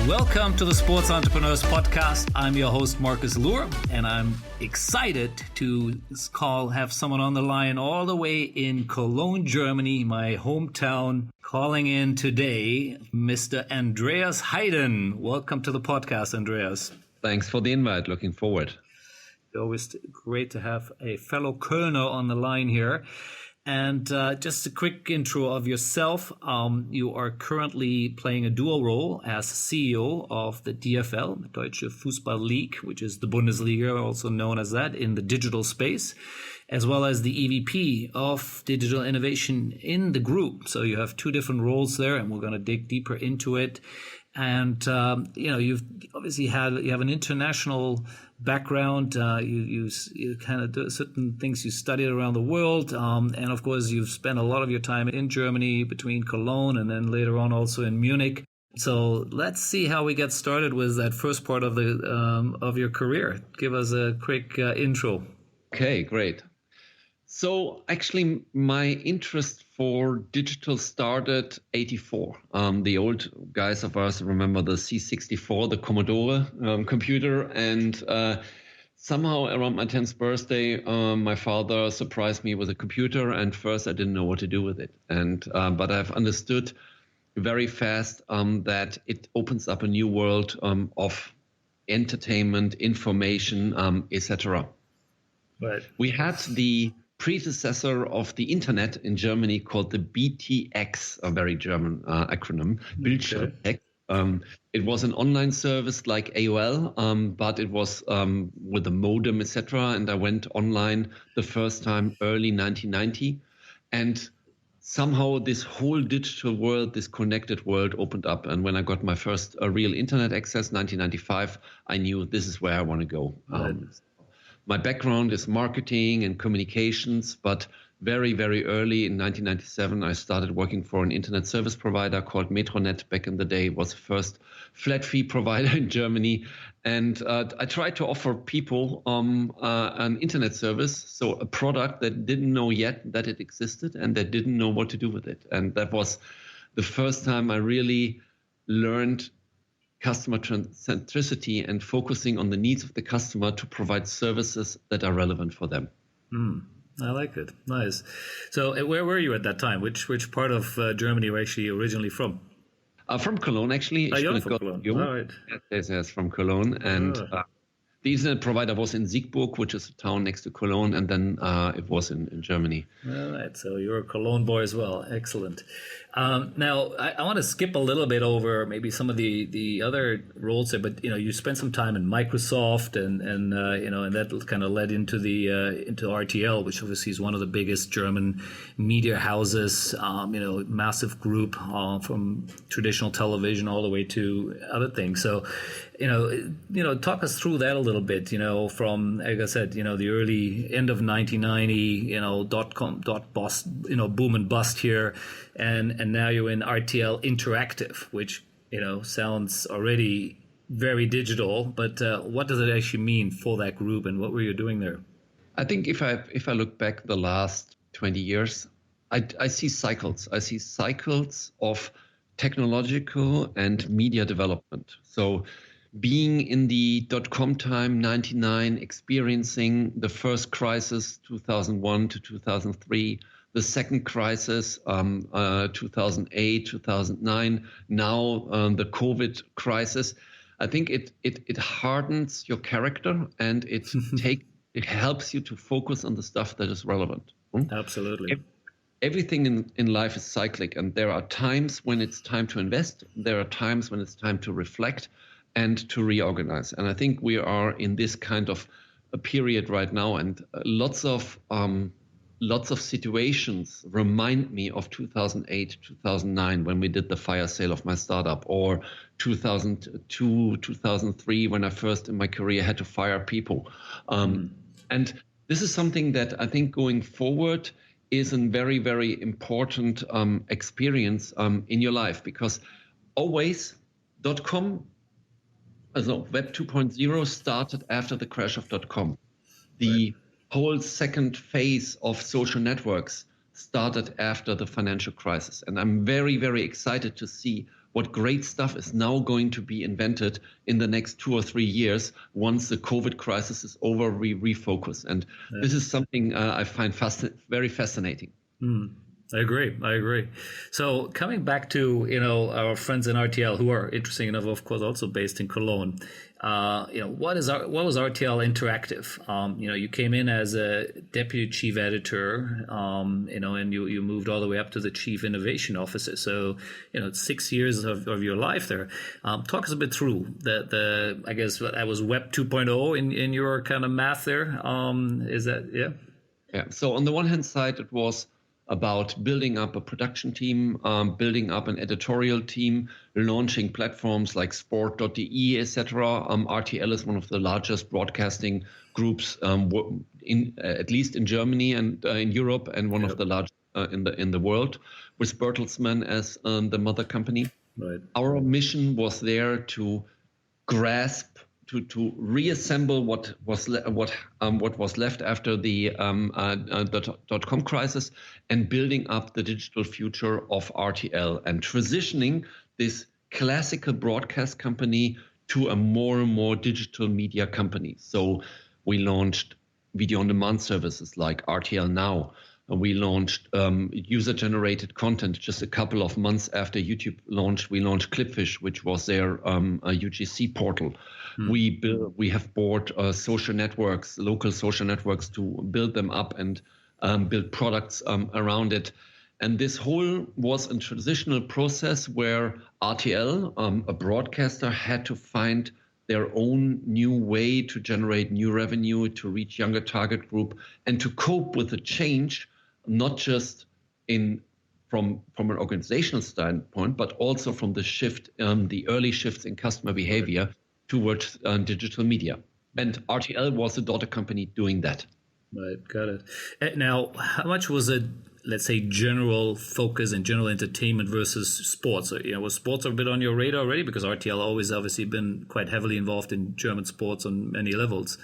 Welcome to the Sports Entrepreneurs Podcast. I'm your host, Marcus Luhr, and I'm excited to have someone on the line all the way in Cologne, Germany, my hometown, calling in today, Mr. Andreas Heyden. Welcome to the podcast, Andreas. Thanks for the invite. Looking forward. Always great to have a fellow Kölner on the line here. And just a quick intro of yourself. You are currently playing a dual role as CEO of the DFL, the Deutsche Fußball League, which is the Bundesliga, also known as that, in the digital space, as well as the EVP of digital innovation in the group. So you have two different roles there, and we're going to dig deeper into it. And you've obviously you have an international background. You kind of do certain things you studied around the world, and of course you've spent a lot of your time in Germany between Cologne and then later on also in Munich. So let's see how we get started with that first part of of your career. Give us a quick intro. Okay, great. So actually, my interest for digital started '84. The old guys of us remember the C64, the Commodore computer, and somehow around my 10th birthday, my father surprised me with a computer, and first I didn't know what to do with it. But I've understood very fast that it opens up a new world of entertainment, information, etc. Right. We had the predecessor of the internet in Germany called the BTX, a very German acronym, Bildschirmtext. It was an online service like AOL, but it was with a modem, etc. And I went online the first time early 1990. And somehow this whole digital world, this connected world opened up. And when I got my first real internet access, 1995, I knew this is where I want to go. Right. My background is marketing and communications, but very, very early in 1997, I started working for an internet service provider called Metronet. Back in the day, it was the first flat fee provider in Germany. And I tried to offer people an internet service, so a product that didn't know yet that it existed and that didn't know what to do with it. And that was the first time I really learned customer centricity and focusing on the needs of the customer to provide services that are relevant for them. I like it. Nice. So where were you at that time? Which part of Germany were you actually originally from? From Cologne, actually. You're from Cologne. All right. Yes, from Cologne. And the internet provider was in Siegburg, which is a town next to Cologne, and then it was in Germany. All right, so you're a Cologne boy as well. Excellent. Now, I want to skip a little bit over maybe some of the other roles there, but you spent some time in Microsoft, and that kind of led into into RTL, which obviously is one of the biggest German media houses. Massive group from traditional television all the way to other things. So, talk us through that a little bit. From, like I said, the early end of 1990, dotcom, boom and bust here, and now you're in RTL Interactive, which sounds already very digital. But what does it actually mean for that group, and what were you doing there? I think if I look back the last 20 years, I see cycles. I see cycles of technological and media development. So being in the dot-com time, 99, experiencing the first crisis, 2001 to 2003, the second crisis, 2008, 2009, now the COVID crisis. I think it hardens your character, and it helps you to focus on the stuff that is relevant. Absolutely. Everything in life is cyclic, and there are times when it's time to invest. There are times when it's time to reflect and to reorganize. And I think we are in this kind of a period right now, and lots of situations remind me of 2008, 2009, when we did the fire sale of my startup, or 2002, 2003, when I first in my career had to fire people. And this is something that I think going forward is a very, very important experience in your life, because always .com, also Web 2.0 started after the crash of .com. The whole second phase of social networks started after the financial crisis. And I'm very, very excited to see what great stuff is now going to be invented in the next 2 or 3 years. Once the COVID crisis is over, we refocus. And this is something I find very fascinating. I agree. So coming back to, our friends in RTL, who are interesting enough, of course, also based in Cologne. What was RTL Interactive? You came in as a deputy chief editor, and you moved all the way up to the chief innovation officer. So, 6 years of your life there. Talk us a bit through I guess that was Web 2.0 in your kind of math there. Is that, yeah? Yeah. So on the one hand side, it was about building up a production team, building up an editorial team, launching platforms like sport.de, etc. RTL is one of the largest broadcasting groups, at least in Germany and in Europe, and one of the largest in the world, with Bertelsmann as the mother company. Right. Our mission was there to grasp, to reassemble what was left after the dotcom crisis, and building up the digital future of RTL and transitioning this classical broadcast company to a more and more digital media company. So we launched video on demand services like RTL Now. We launched user-generated content just a couple of months after YouTube launched. We launched Clipfish, which was their UGC portal. We have bought social networks, local social networks, to build them up and build products around it. And this whole was a transitional process where RTL, a broadcaster, had to find their own new way to generate new revenue, to reach younger target group, and to cope with the change, not just from an organizational standpoint, but also from the shift, the early shifts in customer behavior towards digital media. And RTL was a daughter company doing that. Right, got it. Now, how much was it, let's say, general focus and general entertainment versus sports? So, was sports a bit on your radar already? Because RTL always obviously been quite heavily involved in German sports on many levels.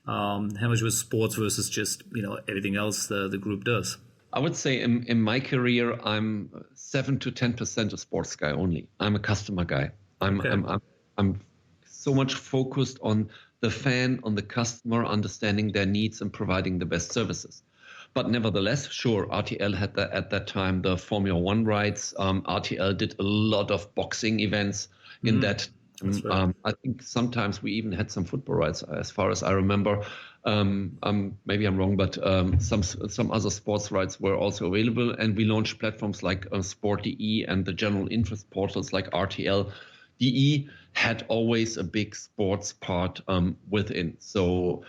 How much was sports versus just, everything else the group does? I would say in my career, I'm 7 to 10% a sports guy only. I'm a customer guy. I'm so much focused on the fan, on the customer, understanding their needs and providing the best services. But nevertheless, sure, RTL had at that time the Formula One rights. RTL did a lot of boxing events in that. Right. I think sometimes we even had some football rights, as far as I remember. Maybe I'm wrong, but some other sports rights were also available. And we launched platforms like Sport.de, and the general interest portals like RTL.de had always a big sports part within. So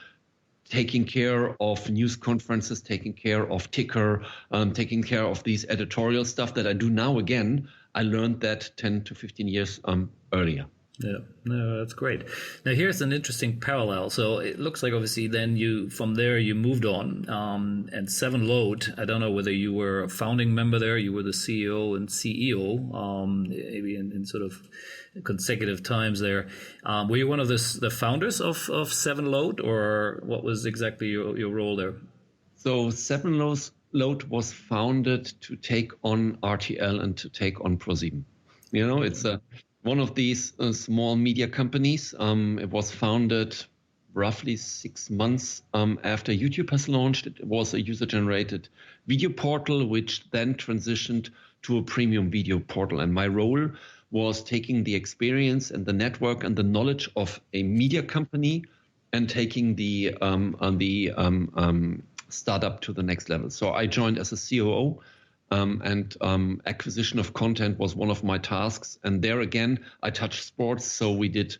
taking care of news conferences, taking care of ticker, taking care of these editorial stuff that I do now again, I learned that 10 to 15 years earlier. Yeah, no, that's great. Now, here's an interesting parallel. So it looks like obviously then from there you moved on, and 7Load, I don't know whether you were a founding member there, you were the CEO and CEO, maybe in sort of consecutive times there. Were you one of the founders of 7Load, or what was exactly your role there? So 7Load was founded to take on RTL and to take on ProSieben. It's one of these small media companies. It was founded roughly 6 months after YouTube has launched. It was a user-generated video portal, which then transitioned to a premium video portal. And my role was taking the experience and the network and the knowledge of a media company and taking the startup to the next level. So I joined as a COO. And acquisition of content was one of my tasks. And there again, I touched sports. So we did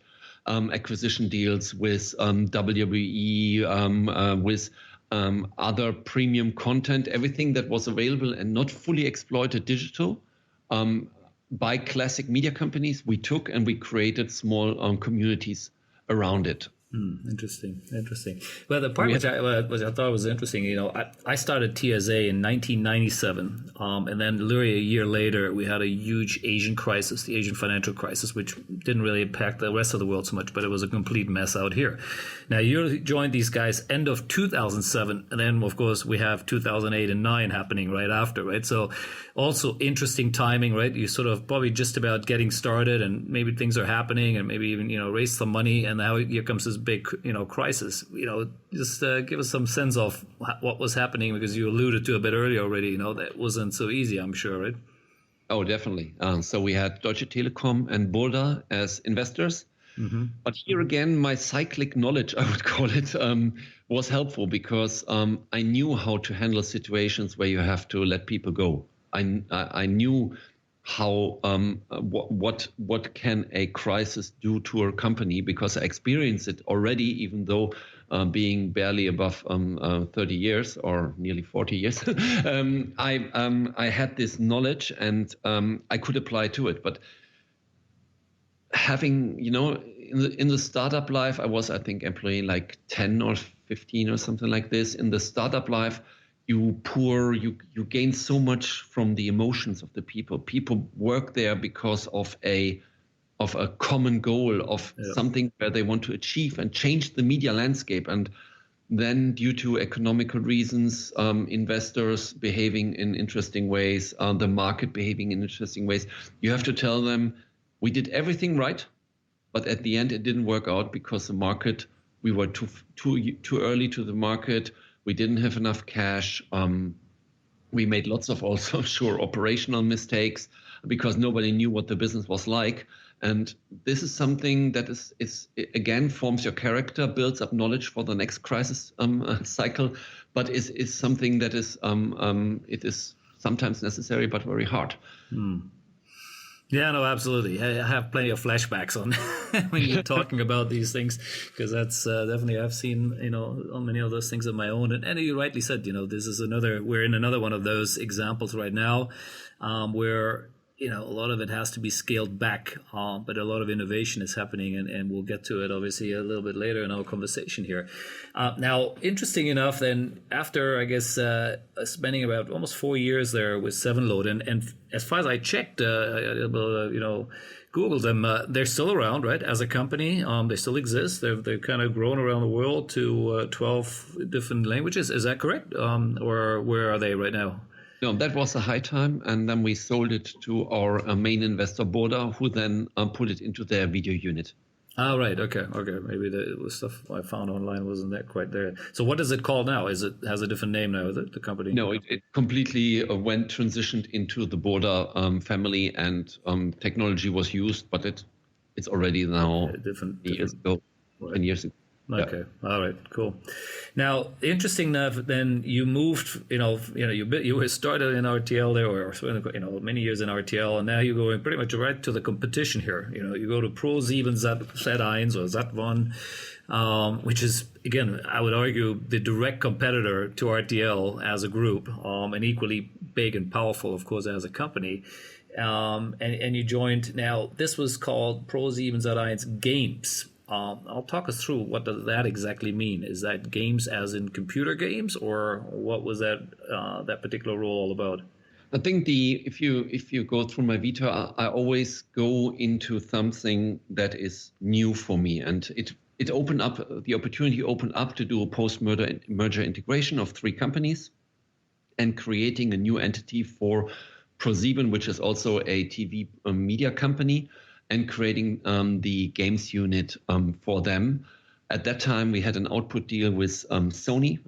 acquisition deals with WWE, with other premium content, everything that was available and not fully exploited digital by classic media companies. We took and we created small communities around it. Interesting. Well, the part which I thought was interesting, I started TSA in 1997, and then literally a year later, we had a huge Asian crisis, the Asian financial crisis, which didn't really impact the rest of the world so much, but it was a complete mess out here. Now, you joined these guys end of 2007, and then, of course, we have 2008 and 9 happening right after, right? So also interesting timing, right? You sort of probably just about getting started, and maybe things are happening, and maybe even, raise some money, and now here comes this big, crisis. Just give us some sense of what was happening, because you alluded to a bit earlier already. That wasn't so easy, I'm sure, right? Oh, definitely. So we had Deutsche Telekom and Burda as investors. Mm-hmm. But here again, my cyclic knowledge, I would call it, was helpful, because I knew how to handle situations where you have to let people go. I knew how what can a crisis do to a company, because I experienced it already, even though being barely above 30 years or nearly 40 years, I had this knowledge, and I could apply to it. But having, in the startup life, I was, I think, employee like 10 or 15 or something like this. In the startup life, you gain so much from the emotions of the people. People work there because of a common goal, of something where they want to achieve and change the media landscape. And then, due to economical reasons, investors behaving in interesting ways, the market behaving in interesting ways, you have to tell them, we did everything right, but at the end it didn't work out, because the market, we were too early to the market. We didn't have enough cash. We made lots of also operational mistakes, because nobody knew what the business was like. And this is something that is again forms your character, builds up knowledge for the next crisis cycle, but is something that is it is sometimes necessary but very hard. Yeah, no, absolutely. I have plenty of flashbacks on when you're talking about these things, because that's definitely, I've seen, on many of those things of my own. And you rightly said, this is we're in another one of those examples right now, where, a lot of it has to be scaled back, but a lot of innovation is happening, and we'll get to it obviously a little bit later in our conversation here. Now, interesting enough, then after, I guess, spending about almost 4 years there with Sevenload, and as far as I checked, Googled them, they're still around, right? As a company, they still exist. They've kind of grown around the world to 12 different languages. Is that correct? Or where are they right now? No, that was a high time, and then we sold it to our main investor, Burda, who then put it into their video unit. Oh, right. Okay. Maybe the stuff I found online wasn't that quite there. So what is it called now? Has a different name now, the company? No, it completely transitioned into the Burda family, and technology was used, but it's already now different years ago, right. 10 years ago. Okay. Yeah. All right. Cool. Now, interesting enough, then you moved. You were started in RTL there, or many years in RTL, and now you're going pretty much right to the competition here. You go to ProSiebenSat.1 or Sat.1, which is, again, I would argue, the direct competitor to RTL as a group, and equally big and powerful, of course, as a company. And you joined. Now, this was called ProSiebenSat.1 Games. I'll talk us through what does that exactly mean. Is that games as in computer games, or what was that particular role all about? I think if you go through my Vita, I always go into something that is new for me, and it opened up the opportunity opened up to do a post-merger integration of 3 companies, and creating a new entity for ProSieben, which is also a TV media company, and creating the games unit for them. At that time, we had an output deal with Sony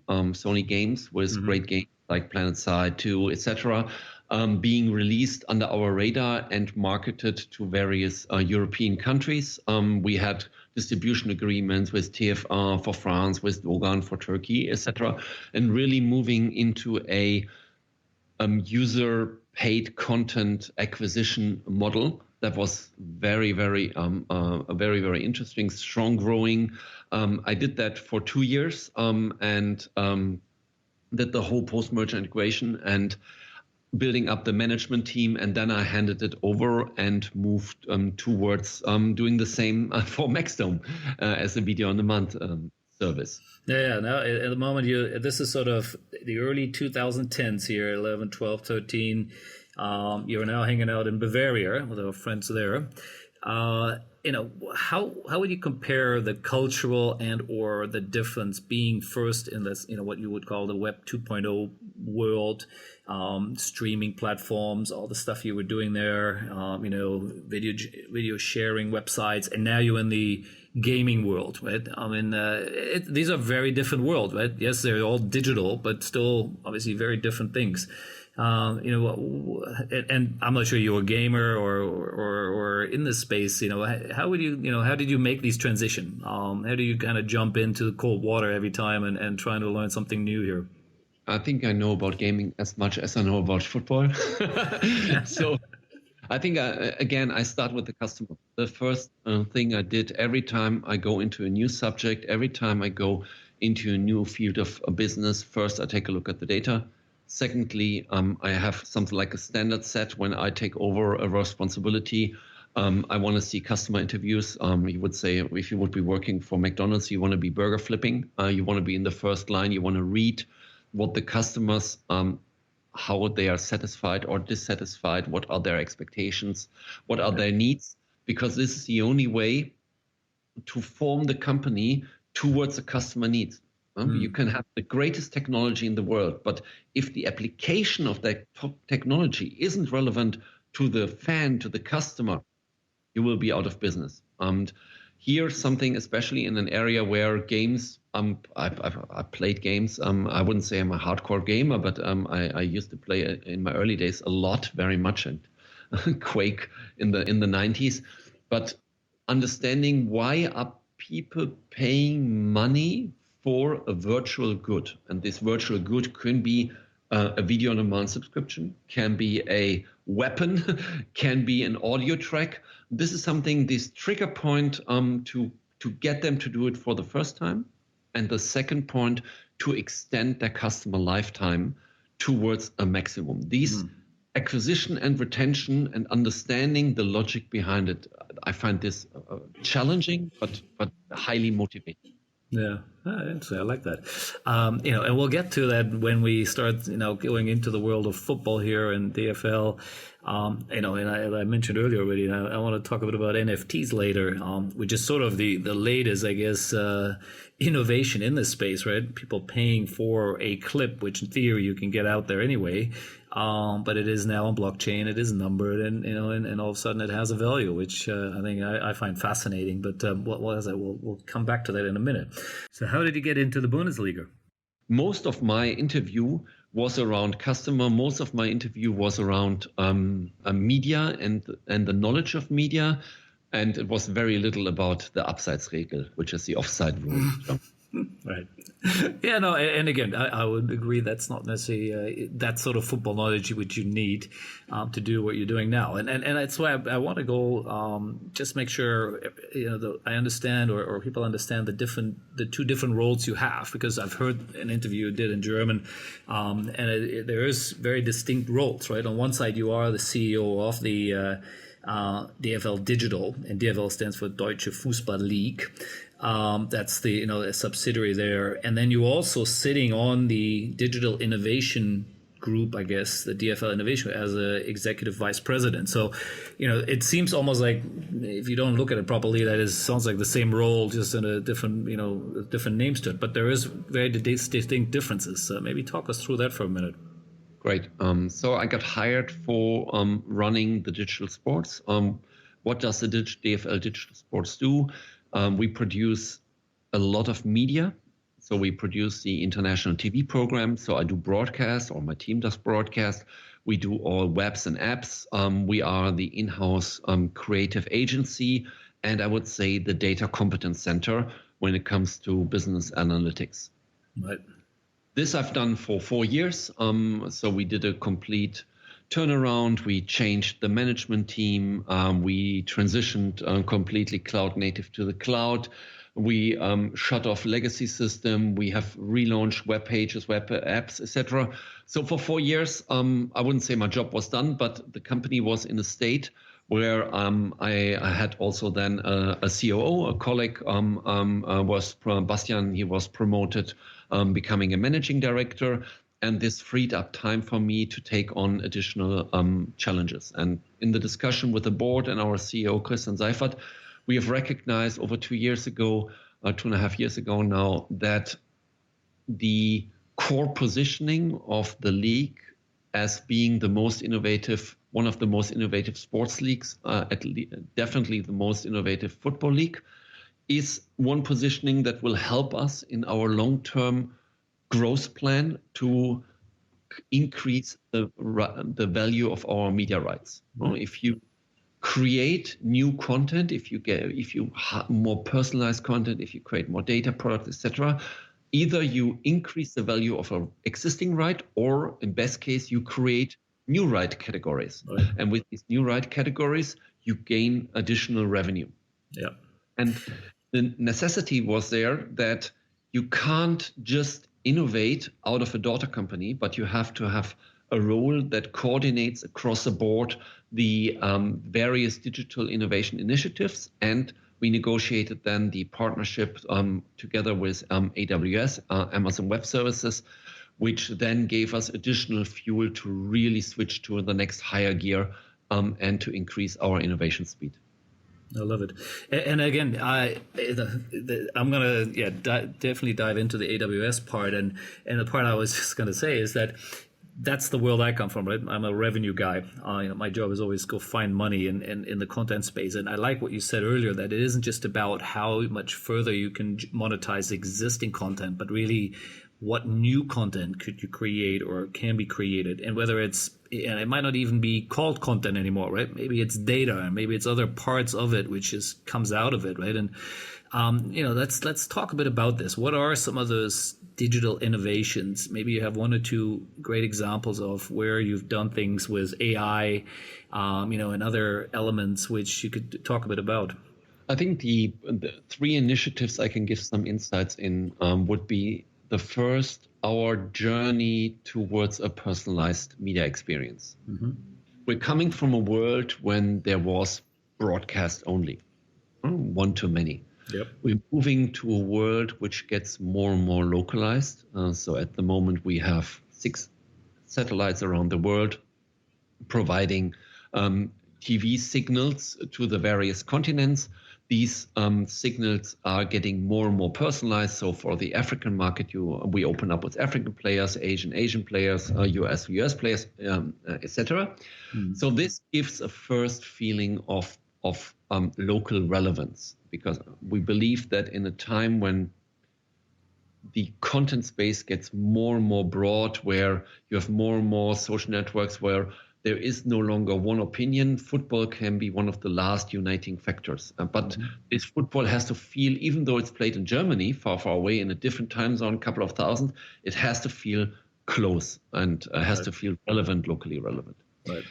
Games, with great games like PlanetSide 2, etc., being released under our radar and marketed to various European countries. We had distribution agreements with TF1 for France, with Dogan for Turkey, etc., and really moving into a user-paid content acquisition model. That was very, very interesting, strong growing. I did that for 2 years and did the whole post-merger integration. And building up the management team, and then I handed it over and moved towards doing the same for Maxdome as a video on demand service. Yeah. Now, at the moment, this is sort of the early 2010s here, 11, 12, 13. You're now hanging out in Bavaria with our friends there. How would you compare the cultural and or the difference being first in this, what you would call the Web 2.0 world, streaming platforms, all the stuff you were doing there, video sharing websites, and now you're in the gaming world, right? I mean, these are very different worlds, right? Yes, they're all digital, but still obviously very different things. And I'm not sure you're a gamer or in this space. How would you, how did you make these transition? How do you kind of jump into the cold water every time and trying to learn something new here? I think I know about gaming as much as I know about football. So I think, I start with the customer. The first thing I did every time I go into a new subject, every time I go into a new field of business, first I take a look at the data. Secondly, I have something like a standard set when I take over a responsibility. I want to see customer interviews. You would say if you would be working for McDonald's, you want to be burger flipping. You want to be in the first line. You want to read what the customers, how they are satisfied or dissatisfied. What are their expectations? What are their needs? Because this is the only way to form the company towards the customer needs. You can have the greatest technology in the world, but if the application of that technology isn't relevant to the fan, to the customer, you will be out of business. And here's something, especially in an area where games, I played games. I wouldn't say I'm a hardcore gamer, but I used to play in my early days a lot, very much, and Quake in the 90s. But understanding why are people paying money for a virtual good, and this virtual good can be a video on demand subscription, can be a weapon, can be an audio track. This is something, this trigger point to get them to do it for the first time, and the second point to extend their customer lifetime towards a maximum. These acquisition and retention and understanding the logic behind it, I find this challenging but highly motivating. Yeah, I like that. And we'll get to that when we start, going into the world of football here and DFL. And I mentioned earlier already, I want to talk a bit about NFTs later, which is sort of the latest, I guess, innovation in this space, right? People paying for a clip, which in theory you can get out there anyway. But it is now on blockchain. It is numbered, and all of a sudden it has a value, which I think I find fascinating. But what was that? We'll come back to that in a minute. So, how did you get into the Bundesliga? Most of my interview was around customer. Most of my interview was around media and the knowledge of media, and it was very little about the Abseitsregel, which is the offside rule. Right. Yeah, no, and again, I would agree that's not necessarily that sort of football knowledge which you need to do what you're doing now. And that's why I want to go just make sure I understand or people understand the two different roles you have, because I've heard an interview you did in German, and there is very distinct roles, right? On one side, you are the CEO of the DFL Digital, and DFL stands for Deutsche Fußball League. That's the a subsidiary there, and then you also sitting on the digital innovation group, I guess, the DFL Innovation, as a executive vice president. So, it seems almost like, if you don't look at it properly, sounds like the same role, just in a different different names to it. But there is very distinct differences. So maybe talk us through that for a minute. Great. So I got hired for running the digital sports. What does the DFL Digital Sports do? We produce a lot of media. So we produce the international TV program. So I do broadcast, or my team does broadcast. We do all webs and apps. We are the in-house creative agency, and I would say the data competence center when it comes to business analytics. Right. This I've done for 4 years. So we did a complete turnaround. We changed the management team. We transitioned completely cloud native to the cloud. We shut off legacy system. We have relaunched web pages, web apps, etc. So for 4 years, I wouldn't say my job was done, but the company was in a state where I had also then a COO, a colleague was Bastian. He was promoted, becoming a managing director. And this freed up time for me to take on additional challenges. And in the discussion with the board and our CEO, Christian Seifert, we have recognized over 2 years ago, 2.5 years ago now, that the core positioning of the league as being the most innovative, one of the most innovative sports leagues, definitely the most innovative football league, is one positioning that will help us in our long-term growth plan to increase the value of our media rights. If you create new content, if you have more personalized content, if you create more data products, etc., either you increase the value of an existing right, or in best case, you create new right categories. Right. And with these new right categories, you gain additional revenue. Yeah. And the necessity was there that you can't just innovate out of a daughter company, but you have to have a role that coordinates across the board the various digital innovation initiatives. And we negotiated then the partnership together with AWS, Amazon Web Services, which then gave us additional fuel to really switch to the next higher gear and to increase our innovation speed. I love it. And again, I'm going to definitely dive into the AWS part. And the part I was just going to say is that's the world I come from, right? I'm a revenue guy. My job is always go find money in the content space. And I like what you said earlier, that it isn't just about how much further you can monetize existing content, but really what new content could you create or can be created, and whether and it might not even be called content anymore, right? Maybe it's data, and maybe it's other parts of it which comes out of it, right? And let's talk a bit about this. What are some of those digital innovations? Maybe you have one or two great examples of where you've done things with AI, and other elements which you could talk a bit about. I think the 3 initiatives I can give some insights in would be the first, our journey towards a personalized media experience. Mm-hmm. We're coming from a world when there was broadcast only, one to many. Yep. We're moving to a world which gets more and more localized. So at the moment, we have 6 satellites around the world providing TV signals to the various continents. These signals are getting more and more personalized. So for the African market, we open up with African players, Asian players, US players, etc. Mm. So this gives a first feeling of local relevance, because we believe that in a time when the content space gets more and more broad, where you have more and more social networks, where there is no longer one opinion, football can be one of the last uniting factors. But this football has to feel, even though it's played in Germany, far, far away in a different time zone, a couple of thousand, it has to feel close and has to feel relevant, locally relevant. Right.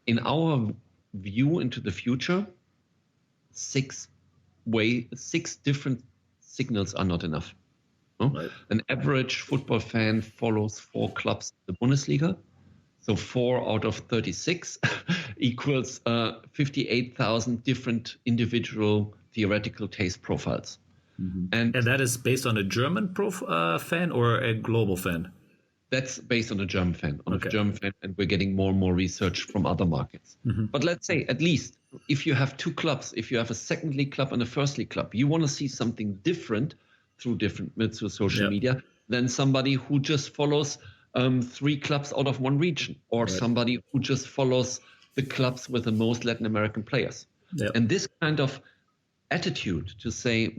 In our view into the future, 6 different signals are not enough. No? Right. An average football fan follows 4 clubs in the Bundesliga. So 4 out of 36 equals 58,000 different individual theoretical taste profiles. Mm-hmm. And that is based on a German fan or a global fan? That's based on a German fan, Okay. And we're getting more and more research from other markets. Mm-hmm. But let's say, at least, if you have 2 clubs, if you have a second league club and a first league club, you want to see something different through social media than somebody who just follows 3 clubs out of one region, or somebody who just follows the clubs with the most Latin American players. Yep. And this kind of attitude to say,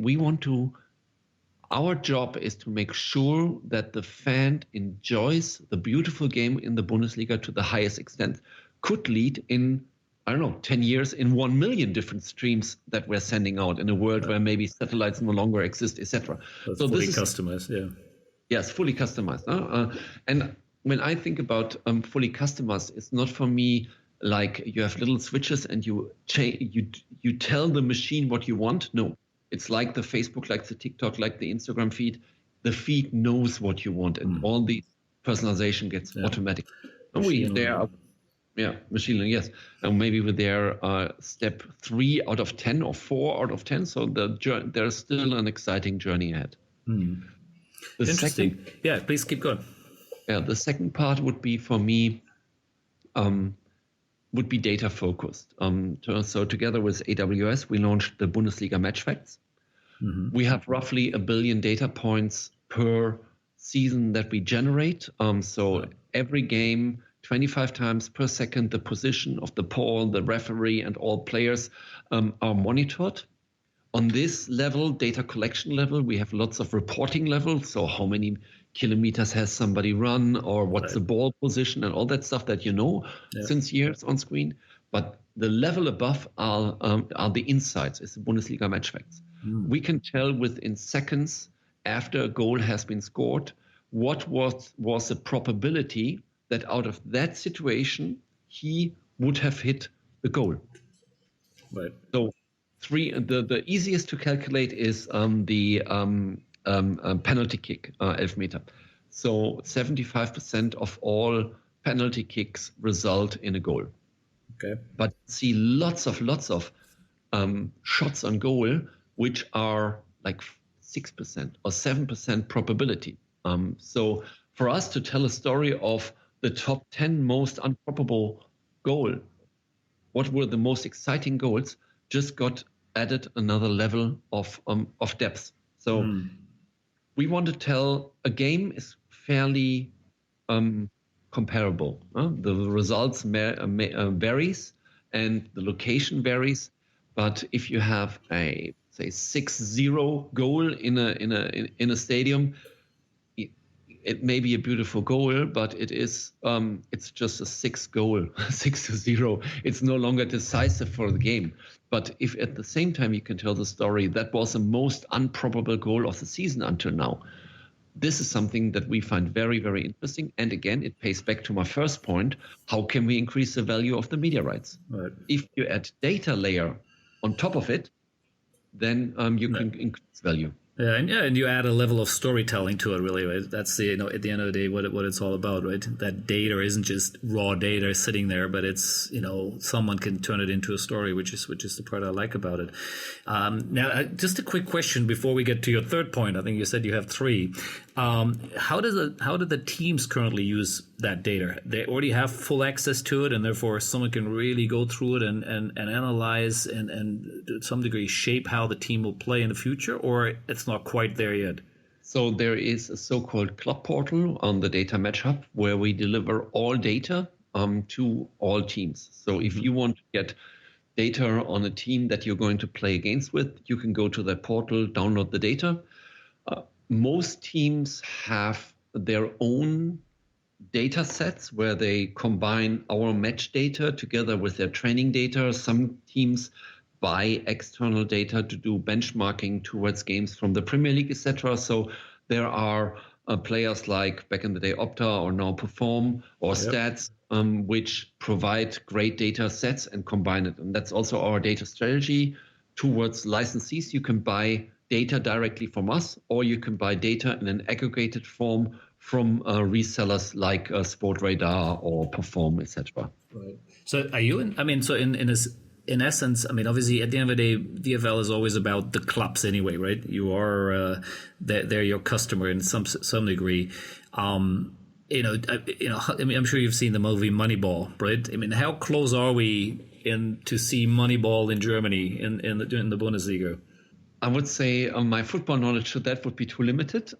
our job is to make sure that the fan enjoys the beautiful game in the Bundesliga to the highest extent, could lead in, 10 years in 1 million different streams that we're sending out in a world where maybe satellites no longer exist, etc. So fully customized, yeah. Yes, fully customized. And when I think about fully customized, it's not for me like you have little switches and you tell the machine what you want. No, It's like the Facebook, like the TikTok, like the Instagram feed. The feed knows what you want, and all the personalization gets automatic. And machine learning, yes. And maybe with their step 3 out of 10 or 4 out of 10. So there's still an exciting journey ahead. Interesting. Please keep going. The second part would be for me, would be data focused. So together with AWS, we launched the Bundesliga Match Facts. We have roughly 1 billion data points per season that we generate. So every game, 25 times per second, the position of the ball, the referee, and all players are monitored. On this level, data collection level, we have lots of reporting levels. So how many kilometers has somebody run, or what's the ball position, and all that stuff that since years on screen. But the level above are the insights. It's the Bundesliga Match Facts. We can tell within seconds after a goal has been scored what was the probability that out of that situation he would have hit the goal. Right. So the easiest to calculate is the penalty kick, Elfmeter. So 75% of all penalty kicks result in a goal. Okay. But see lots of shots on goal which are like 6% or 7% probability. So for us to tell a story of the top 10 most improbable goal, what were the most exciting goals, just got added another level of depth. So we want to tell a game is fairly comparable. The results varies and the location varies, but if you have a say 6-0 goal in a stadium, it may be a beautiful goal, but it's just a 6-0. It's no longer decisive for the game. But if at the same time you can tell the story that was the most improbable goal of the season until now, this is something that we find very, very interesting. And again, it pays back to my first point. How can we increase the value of the media rights? Right. If you add data layer on top of it, then you can increase value. And you add a level of storytelling to it, really, right? That's at the end of the day, what it's all about, right? That data isn't just raw data sitting there, but it's someone can turn it into a story, which is the part I like about it. Now, just a quick question before we get to your third point. I think you said you have 3. How do the teams currently use that data? They already have full access to it, and therefore someone can really go through it and analyze and to some degree shape how the team will play in the future, or it's not quite there yet? So there is a so-called club portal on the Data Match Hub where we deliver all data to all teams. So if you want to get data on a team that you're going to play against with, you can go to that portal, download the data. Most teams have their own data sets where they combine our match data together with their training data. Some teams buy external data to do benchmarking towards games from the Premier League, etc. So there are players like back in the day Opta or now Perform or Stats, which provide great data sets and combine it. And that's also our data strategy towards licensees. You can buy data directly from us, or you can buy data in an aggregated form from resellers like Sportradar or Perform, etc. Right. So are you in essence, obviously at the end of the day, DFL is always about the clubs anyway, right? You are they're your customer in some degree. I'm sure you've seen the movie Moneyball, right? How close are we to see Moneyball in Germany in the Bundesliga? I would say my football knowledge to that would be too limited,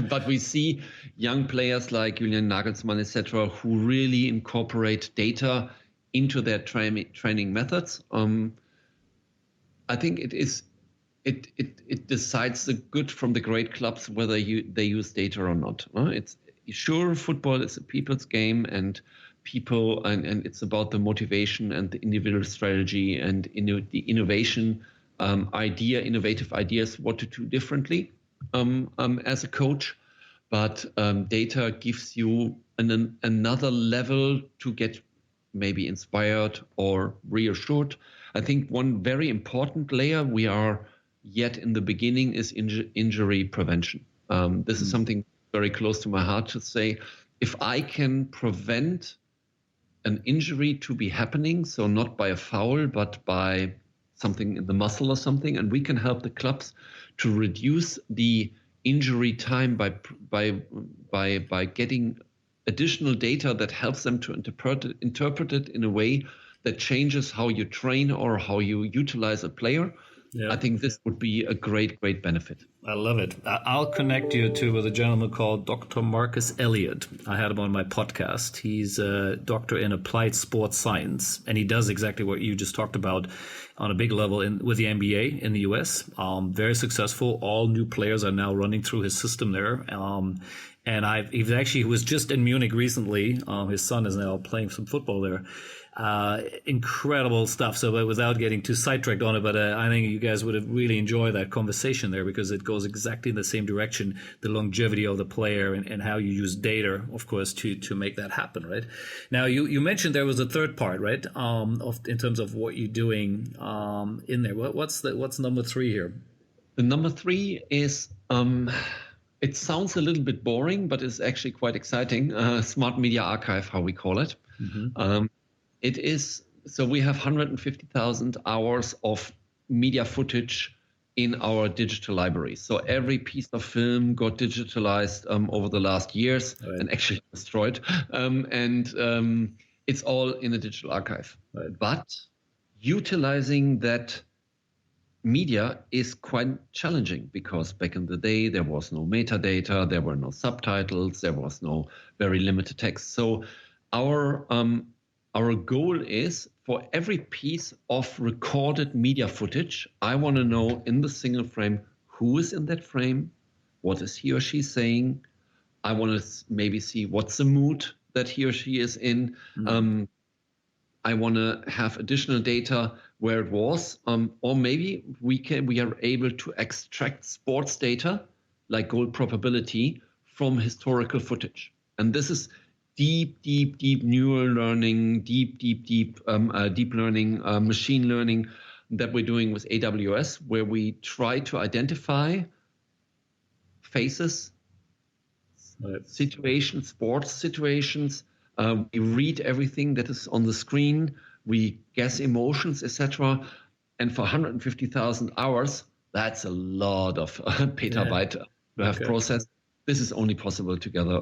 but we see young players like Julian Nagelsmann, etc., who really incorporate data into their training methods. I think it decides the good from the great clubs whether they use data or not. It's sure, football is a people's game, and it's about the motivation and the individual strategy and the innovation. Innovative ideas, what to do differently as a coach, but data gives you another level to get maybe inspired or reassured. I think one very important layer, we are yet in the beginning is injury prevention. This is something very close to my heart to say. If I can prevent an injury to be happening, so not by a foul, but by something in the muscle or something, and we can help the clubs to reduce the injury time by getting additional data that helps them to interpret it in a way that changes how you train or how you utilize a player. I think this would be a great benefit. I love it. I'll connect you with a gentleman called Dr. Marcus Elliott. I had him on my podcast. He's a doctor in applied sports science, and he does exactly what you just talked about on a big level with the NBA in the US. Very successful. All new players are now running through his system there. And he was just in Munich recently. His son is now playing some football there. Incredible stuff. So without getting too sidetracked on it, but I think you guys would really enjoy that conversation there, because it goes exactly in the same direction, the longevity of the player and how you use data, of course, to make that happen, right? Now, you mentioned there was a third part, right, in terms of what you're doing in there. What's number 3 here? The number 3 is... it sounds a little bit boring, but it's actually quite exciting. Smart Media Archive, how we call it. It is, so we have 150,000 hours of media footage in our digital library. So every piece of film got digitalized over the last years and actually destroyed. It's all in a digital archive. But utilizing that media is quite challenging, because back in the day, there was no metadata, there were no subtitles, there was no very limited text. So our goal is, for every piece of recorded media footage, I want to know in the single frame who is in that frame, what is he or she saying. I want to maybe see what's the mood that he or she is in. I want to have additional data where it was, or maybe we are able to extract sports data like goal probability from historical footage. And this is deep neural learning, deep learning, machine learning that we're doing with AWS, where we try to identify faces, situations, sports situations. We read everything that is on the screen. We guess emotions, etc. And for 150,000 hours, that's a lot of petabyte to have processed. This is only possible together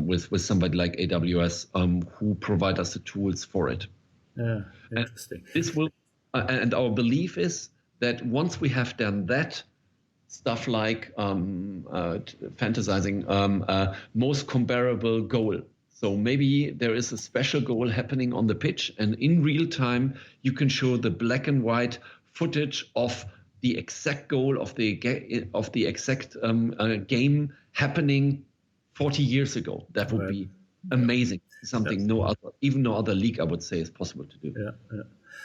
with somebody like AWS, who provide us the tools for it. Yeah, interesting. And this will, and our belief is that once we have done that, stuff like fantasizing most comparable goal. So maybe there is a special goal happening on the pitch, and in real time you can show the black and white footage of the exact goal of the exact game happening 40 years ago. That would be amazing. Something no other league, I would say, is possible to do.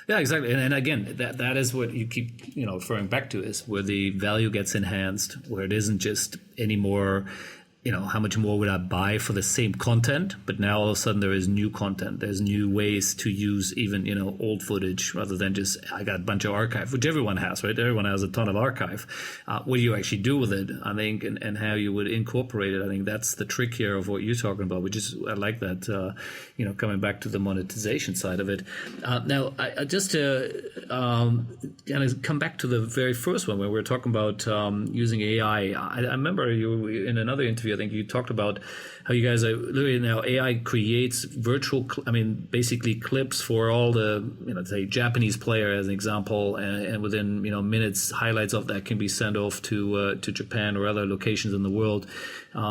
Yeah, exactly. And again, that is what you keep referring back to, is where the value gets enhanced, where it isn't just anymore, how much more would I buy for the same content? But now all of a sudden there is new content. There's new ways to use even, old footage, rather than just, I got a bunch of archive, which everyone has, right? Everyone has a ton of archive. What do you actually do with it, I think, and how you would incorporate it? I think that's the trick here of what you're talking about, which is, I like that, coming back to the monetization side of it. Now, just to kind of come back to the very first one, where we were talking about using AI. I remember you in another interview, I think you talked about how you guys are literally now AI creates basically clips for all the, say Japanese player as an example, and within, minutes, highlights of that can be sent off to Japan or other locations in the world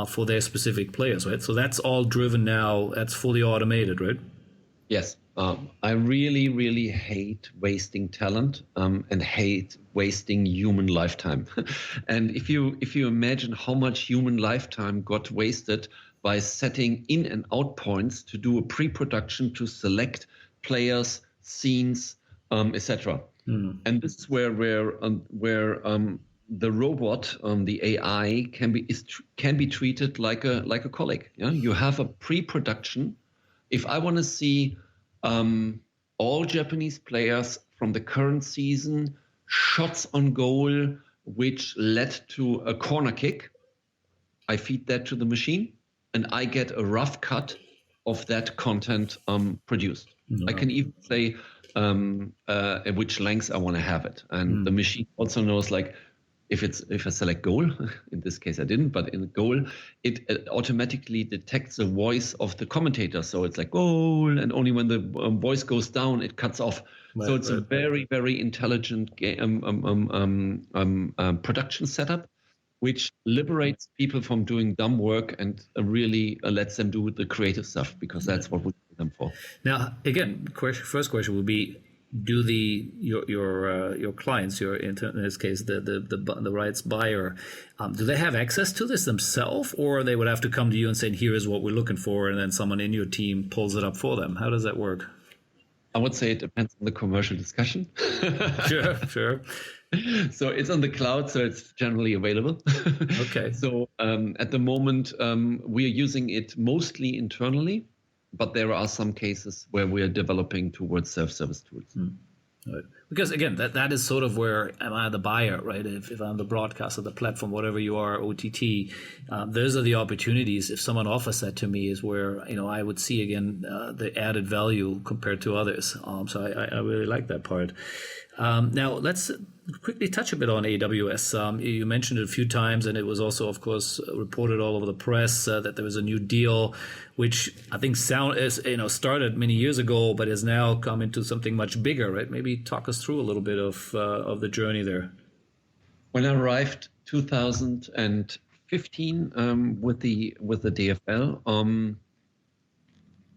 for their specific players, right? So that's all driven now. That's fully automated, right? Yes. I really hate wasting talent and hate wasting human lifetime. And if you imagine how much human lifetime got wasted by setting in and out points to do a pre-production, to select players, scenes, etc. And this is where the robot, the AI, can be treated like a colleague. Yeah? You have a pre-production. If I want to see all Japanese players from the current season, shots on goal, which led to a corner kick. I feed that to the machine, and I get a rough cut of that content produced. No. I can even say at which length I want to have it, and the machine also knows, like, if I select goal, in this case I didn't, but in goal, it automatically detects the voice of the commentator. So it's like goal, and only when the voice goes down, it cuts off. Right, so it's a very, very intelligent production setup, which liberates people from doing dumb work and really lets them do the creative stuff, because that's what we do them for. Now, again, first question would be: do your clients, in this case the rights buyer, do they have access to this themselves, or they would have to come to you and say, "Here is what we're looking for," and then someone in your team pulls it up for them? How does that work? I would say it depends on the commercial discussion. Sure. So it's on the cloud, so it's generally available. Okay. So at the moment, we are using it mostly internally, but there are some cases where we are developing towards self-service tools. Right. Because again, that is sort of where am I the buyer, right? If I'm the broadcaster, the platform, whatever you are, OTT, those are the opportunities. If someone offers that to me, is where I would see again the added value compared to others. So I really like that part. Now let's quickly touch a bit on AWS. You mentioned it a few times, and it was also, of course, reported all over the press that there was a new deal, which I think started many years ago, but has now come into something much bigger, right? Maybe talk us through a little bit of the journey there. When I arrived 2015 with the DFL,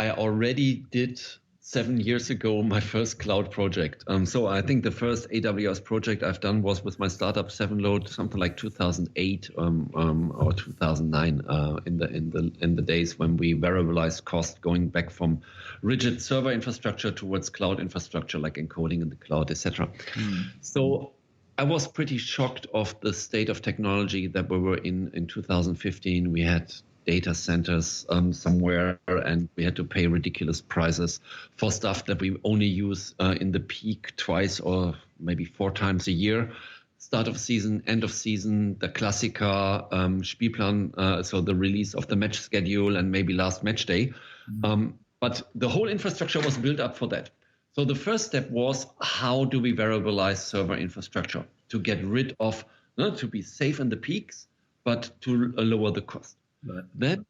I already did 7 years ago my first cloud project. So I think the first AWS project I've done was with my startup 7Load, something like 2008 or 2009, in the days when we variabilized cost, going back from rigid server infrastructure towards cloud infrastructure, like encoding in the cloud, etc. So I was pretty shocked of the state of technology that we were in 2015. We had data centers somewhere, and we had to pay ridiculous prices for stuff that we only use in the peak twice or maybe 4 times a year. Start of season, end of season, the Klassiker, Spielplan, so the release of the match schedule, and maybe last match day. But the whole infrastructure was built up for that. So the first step was, how do we variabilize server infrastructure to get rid of, to be safe in the peaks, but to lower the cost. Right. Then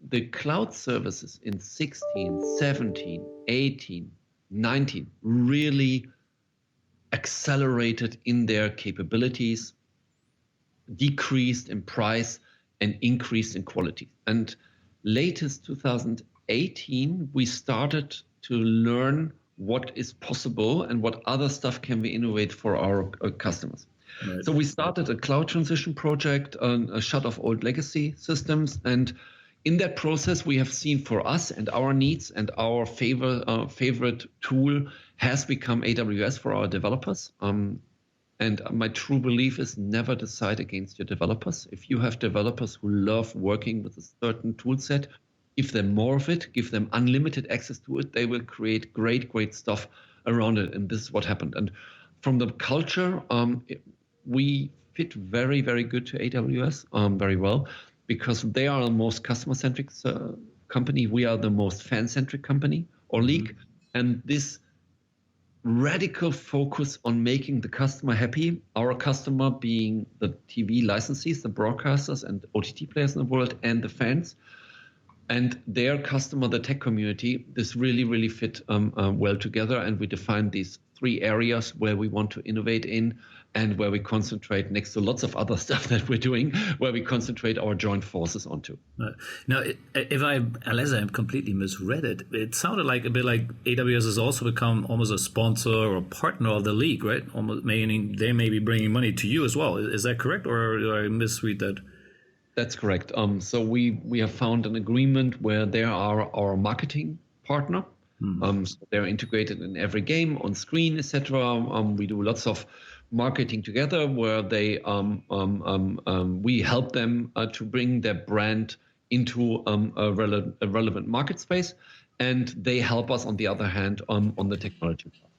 the cloud services in 16, 17, 18, 19 really accelerated in their capabilities, decreased in price, and increased in quality. And latest 2018, we started to learn what is possible and what other stuff can we innovate for our customers. Right. So we started a cloud transition project, a shut of old legacy systems. And in that process, we have seen for us and our needs, and our favorite tool has become AWS for our developers. And my true belief is, never decide against your developers. If you have developers who love working with a certain tool set, give them more of it, give them unlimited access to it, they will create great stuff around it. And this is what happened. And from the culture, we fit very, very good to AWS, very well, because they are the most customer-centric company. We are the most fan-centric company or league. And this radical focus on making the customer happy, our customer being the TV licensees, the broadcasters and OTT players in the world, and the fans, and their customer, the tech community, this really fit well together. And we define these 3 areas where we want to innovate in, and where we concentrate, next to lots of other stuff that we're doing, where we concentrate our joint forces onto. Right. Now, unless I completely misread it, it sounded like a bit like AWS has also become almost a sponsor or a partner of the league, right? Almost, meaning they may be bringing money to you as well. Is that correct, or do I misread that? That's correct. So we have found an agreement where they are our marketing partner. So they're integrated in every game, on screen, etc. We do lots of marketing together, where they we help them to bring their brand into a relevant market space, and they help us on the other hand on the technology part.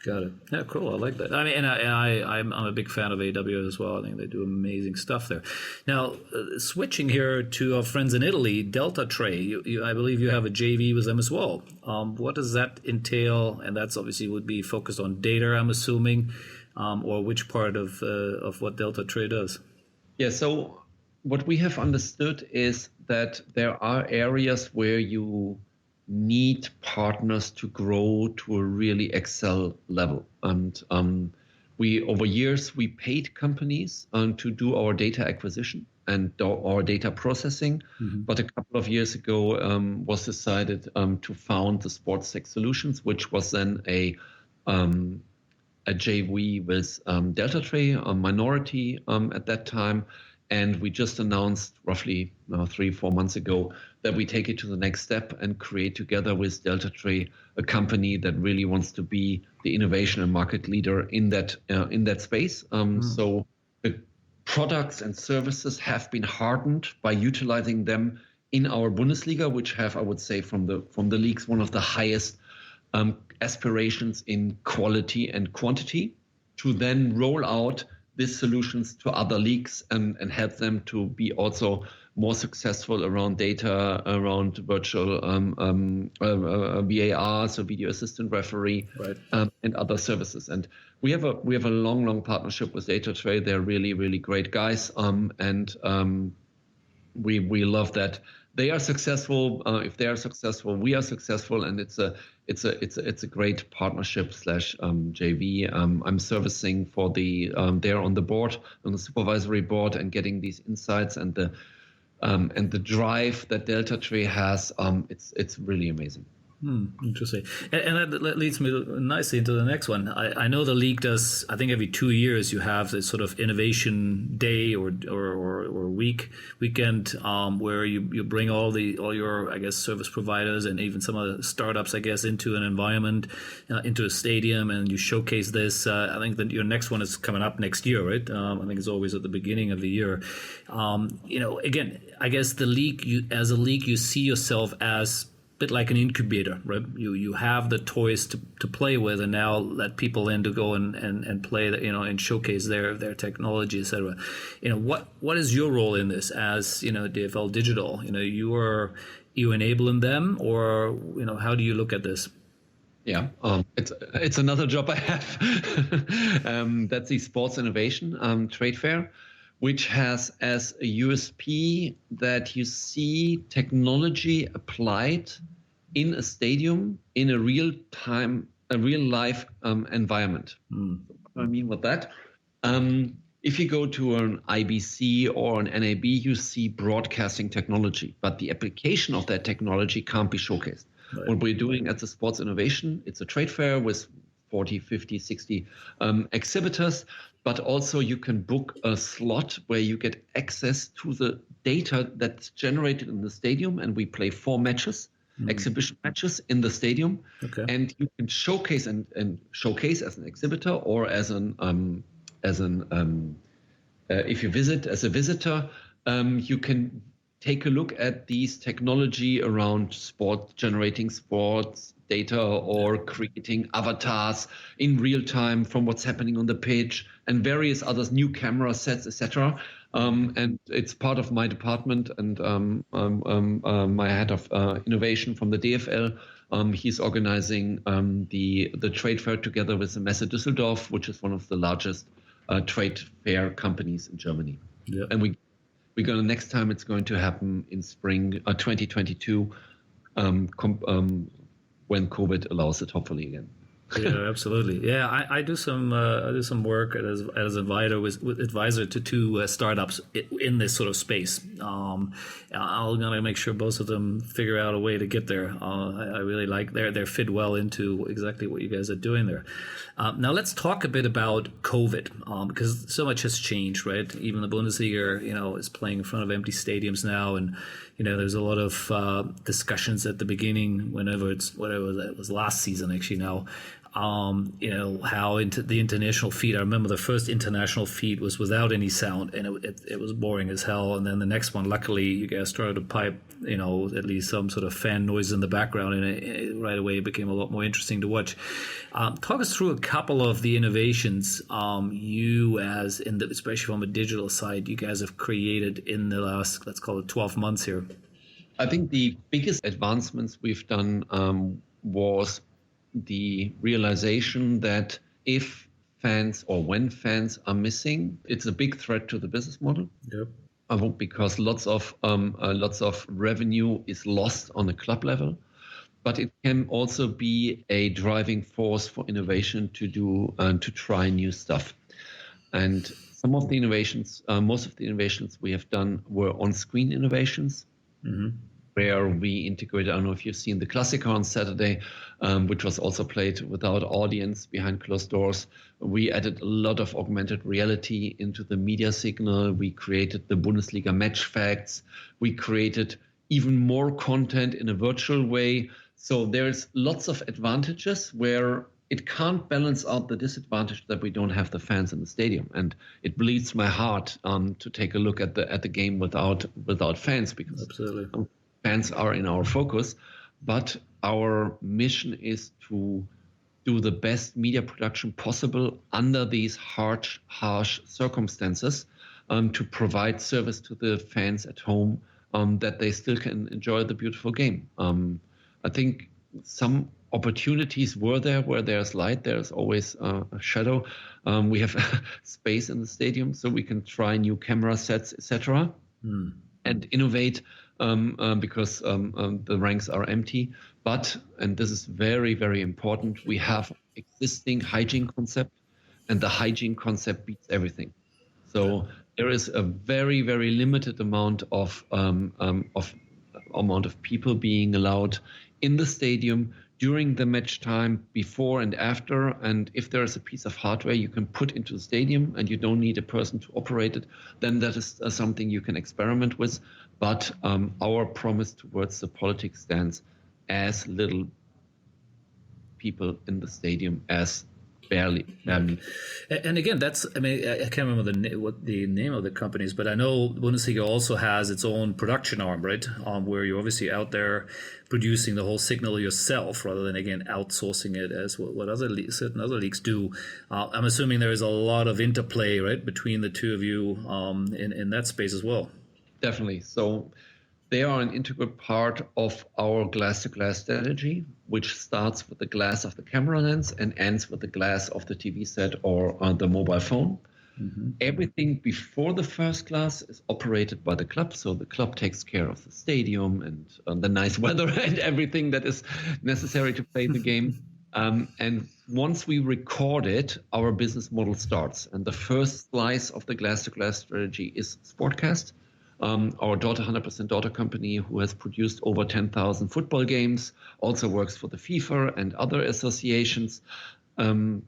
Got it. Yeah, cool. I like that. I mean, I'm a big fan of AWS as well. I think they do amazing stuff there. Now, switching here to our friends in Italy, Delta Tray. I believe you have a JV with them as well. What does that entail? And that's obviously would be focused on data, I'm assuming, or which part of what Delta Tray does? Yeah. So what we have understood is that there are areas where you need partners to grow to a really excel level. And over years, we paid companies to do our data acquisition and our data processing. Mm-hmm. But a couple of years ago was decided to found the Sports Tech Solutions, which was then a JV with Delta Tray, a minority at that time. And we just announced roughly 3-4 months ago that we take it to the next step and create together with Delta Tray a company that really wants to be the innovation and market leader in that space. So the products and services have been hardened by utilizing them in our Bundesliga, which have, I would say, from the leagues, one of the highest aspirations in quality and quantity, to then roll out these solutions to other leagues and help them to be also more successful around data, around virtual VAR, so video assistant referee, right. And other services. And we have a long partnership with Data Tray. They're really, really great guys, and we love that they are successful. If they are successful, we are successful, and it's a great partnership / JV. I'm servicing for they're on the board, on the supervisory board, and getting these insights and the drive that Delta Tray has. It's really amazing. Interesting. And that leads me nicely into the next one. I know the league does, I think every 2 years you have this sort of innovation day or weekend where you bring all your, I guess, service providers and even some of the startups, I guess, into an environment, into a stadium, and you showcase this. I think that your next one is coming up next year, right? I think it's always at the beginning of the year. Again, I guess the league, as a league, you see yourself as bit like an incubator, right? You have the toys to play with, and now let people in to go and play, and showcase their technology, etc. What is your role in this as DFL Digital? You enabling them, or how do you look at this? Yeah, it's another job I have. That's the Sports Innovation Trade Fair, which has as a USP that you see technology applied in a stadium in a real life environment. What do I mean with that? If you go to an IBC or an NAB, you see broadcasting technology, but the application of that technology can't be showcased. Right. What we're doing at the Sports Innovation, it's a trade fair with 40, 50, 60 exhibitors, but also you can book a slot where you get access to the data that's generated in the stadium, and we play 4 matches, exhibition matches in the stadium, okay. And you can showcase and showcase as an exhibitor or as if you visit as a visitor, you can take a look at these technology around generating sports data or creating avatars in real time from what's happening on the pitch and various others, new camera sets, etc. And it's part of my department and my head of innovation from the DFL. He's organizing the trade fair together with the Messe Düsseldorf, which is one of the largest trade fair companies in Germany. Yeah. And we're going to, next time it's going to happen in spring 2022, when COVID allows it, hopefully again. Yeah, absolutely. Yeah, I do some work as advisor to 2 startups in this sort of space. I'm gonna make sure both of them figure out a way to get there. I really like they fit well into exactly what you guys are doing there. Now let's talk a bit about COVID, because so much has changed, right? Even the Bundesliga, is playing in front of empty stadiums now, and there's a lot of discussions at the beginning, whatever that was last season actually now. how into the international feed. I remember the first international feed was without any sound, and it was boring as hell. And then the next one, luckily, you guys started to pipe, at least some sort of fan noise in the background, and right away it became a lot more interesting to watch. Talk us through a couple of the innovations especially from a digital side, you guys have created in the last, let's call it 12 months here. I think the biggest advancements we've done was the realization that if fans or when fans are missing, it's a big threat to the business model. Yep. Because lots of revenue is lost on a club level, but it can also be a driving force for innovation to try new stuff. And some of the innovations, most of the innovations we have done were on-screen innovations. Mm-hmm. Where we integrated, I don't know if you've seen the Klassiker on Saturday, which was also played without audience behind closed doors. We added a lot of augmented reality into the media signal. We created the Bundesliga match facts. We created even more content in a virtual way. So there's lots of advantages where it can't balance out the disadvantage that we don't have the fans in the stadium. And it bleeds my heart to take a look at the game without fans, because absolutely. Fans are in our focus, but our mission is to do the best media production possible under these harsh circumstances, to provide service to the fans at home, that they still can enjoy the beautiful game. I think some opportunities were there. Where there's light, there's always a shadow. We have space in the stadium, so we can try new camera sets, etc., and innovate. Because the ranks are empty. But, and this is very, very important, we have existing hygiene concept, and the hygiene concept beats everything. So there is a very, very limited amount of people being allowed in the stadium during the match time, before and after. And if there is a piece of hardware you can put into the stadium and you don't need a person to operate it, then that is something you can experiment with. But our promise towards the politics stands: as little people in the stadium as barely. And again, I can't remember what the name of the company is, but I know Bundesliga also has its own production arm, right? Where you're obviously out there producing the whole signal yourself, rather than, again, outsourcing it as what certain other leagues do. I'm assuming there is a lot of interplay, right, between the two of you in that space as well. Definitely. So they are an integral part of our glass-to-glass strategy, which starts with the glass of the camera lens and ends with the glass of the TV set or the mobile phone. Mm-hmm. Everything before the first glass is operated by the club. So the club takes care of the stadium and the nice weather and everything that is necessary to play the game. And once we record it, our business model starts. And the first slice of the glass-to-glass strategy is Sportcast. Our 100% daughter company, who has produced over 10,000 football games, also works for the FIFA and other associations, and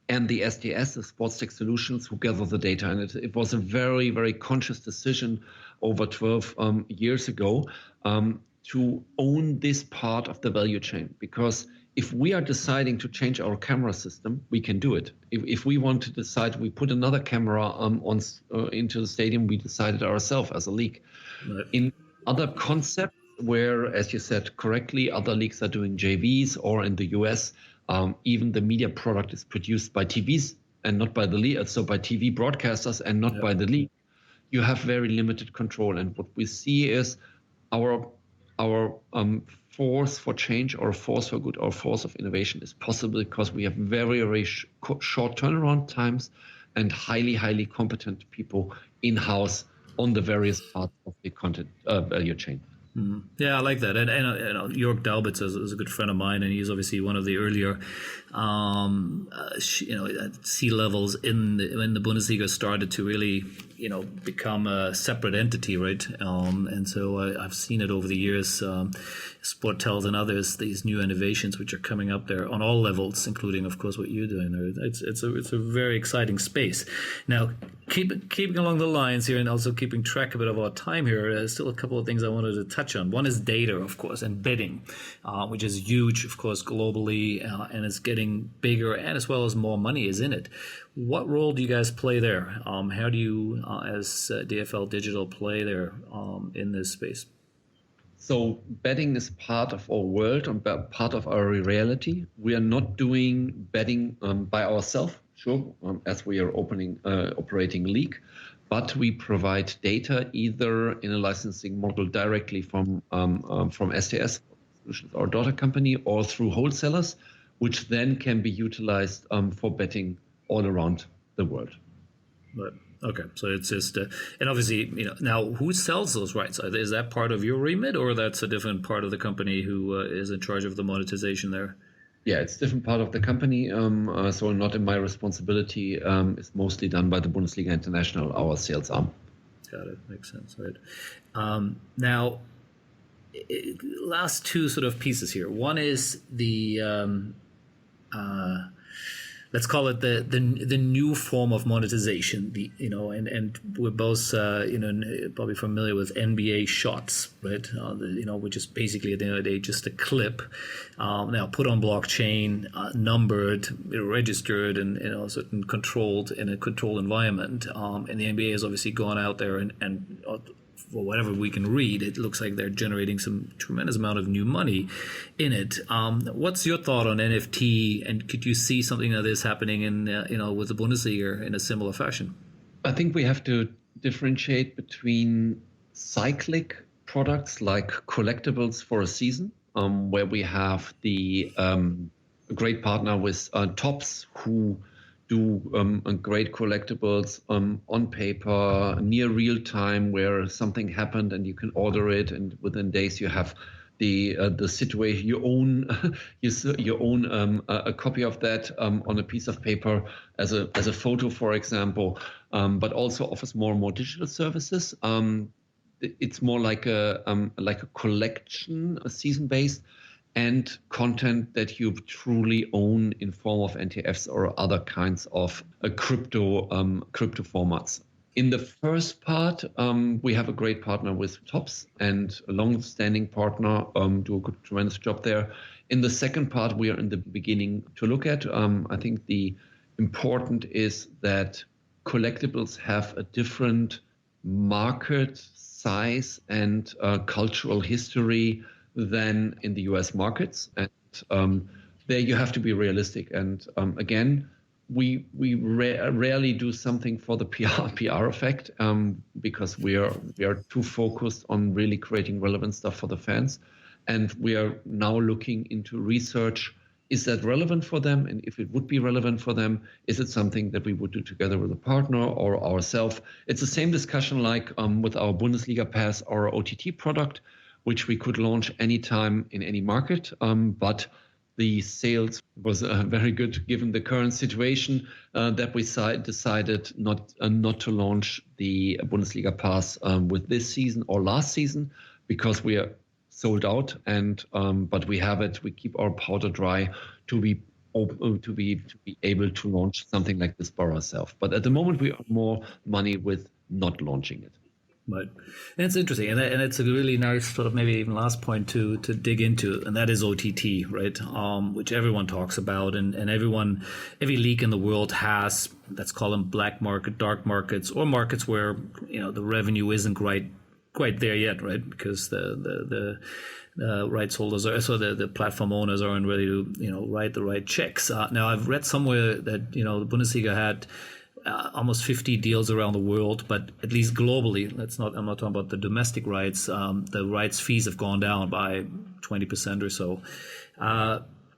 the STS, the Sports Tech Solutions, who gather the data. And it was a very, very conscious decision over 12 years ago to own this part of the value chain, because if we are deciding to change our camera system, we can do it. If we want to decide we put another camera into the stadium, we decide it ourselves as a league. Right. In other concepts where, as you said correctly, other leagues are doing JVs, or in the US, even the media product is produced by TVs and not by the league, so by TV broadcasters and not by the league. You have very limited control. And what we see is our force for change, or force for good, or force of innovation is possible because we have very, very short turnaround times and highly, highly competent people in-house on the various parts of the content value chain. Yeah, I like that. And Jörg Daubitz is a good friend of mine, and he's obviously one of the earlier C-levels when the Bundesliga started to really become a separate entity, right? And so I've seen it over the years. Sportcast and others, these new innovations which are coming up there on all levels, including, of course, what you're doing there. It's a very exciting space. Now, keeping along the lines here and also keeping track a bit of our time here, there's still a couple of things I wanted to touch on. One is data, of course, and betting, which is huge, of course, globally, and it's getting bigger, and as well as more money is in it. What role do you guys play there? How do you, as DFL Digital, play there in this space? So betting is part of our world and part of our reality. We are not doing betting by ourselves, sure, as we are operating league, but we provide data either in a licensing model directly from STS, our daughter company, or through wholesalers, which then can be utilized for betting all around the world. Right. Okay, so it's just, and obviously, now who sells those rights? Is that part of your remit, or that's a different part of the company who is in charge of the monetization there? Yeah, it's a different part of the company, so not in my responsibility. It's mostly done by the Bundesliga International, our sales arm. Got it. Makes sense, right? Now, last two sort of pieces here. One is the let's call it the new form of monetization. And we're both probably familiar with NBA shots, right? Which is basically at the end of the day just a clip now put on blockchain, numbered, registered, and also controlled in a controlled environment. And the NBA has obviously gone out there and for whatever we can read, it looks like they're generating some tremendous amount of new money in it. What's your thought on NFT, and could you see something like this happening in with the Bundesliga in a similar fashion? I think we have to differentiate between cyclic products like collectibles for a season, where we have the great partner with Topps, who do great collectibles on paper, near real time, where something happened and you can order it, and within days you have the situation. You own a copy of that on a piece of paper as a photo, for example, but also offers more and more digital services. It's more like a collection, a season based, and content that you truly own in form of NTFs or other kinds of crypto formats. In the first part, we have a great partner with Topps and a long-standing partner, do a good, tremendous job there. In the second part, we are in the beginning to look at. I think the important is that collectibles have a different market size and cultural history than in the US markets. And there you have to be realistic. And again, we rarely do something for the PR effect because we are too focused on really creating relevant stuff for the fans. And we are now looking into research. Is that relevant for them? And if it would be relevant for them, is it something that we would do together with a partner or ourselves? It's the same discussion like with our Bundesliga Pass, our OTT product, which we could launch anytime in any market. But the sales was very good given the current situation that we decided not to launch the Bundesliga Pass with this season or last season, because we are sold out. And but we have it. We keep our powder dry to be able to launch something like this by ourselves. But at the moment, we earn more money with not launching it. Right. And it's interesting. And it's a really nice sort of maybe even last point to dig into. And that is OTT, right? Which everyone talks about. And every league in the world has, let's call them black market, dark markets, or markets where, the revenue isn't quite there yet, right? Because the rights holders are, so the platform owners aren't ready to, write the right checks. Now, I've read somewhere that, the Bundesliga had almost 50 deals around the world, but at least globally, I'm not talking about the domestic rights. The rights fees have gone down by 20% or so.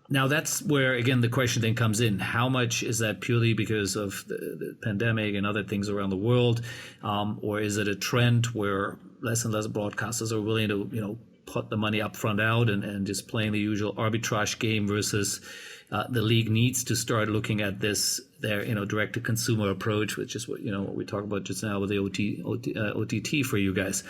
Now that's where, again, the question then comes in. How much is that purely because of the pandemic and other things around the world? Or is it a trend where less and less broadcasters are willing to, put the money up front out and just playing the usual arbitrage game versus, the league needs to start looking at this, their direct to consumer approach, which is what we talked about just now with the OTT for you guys.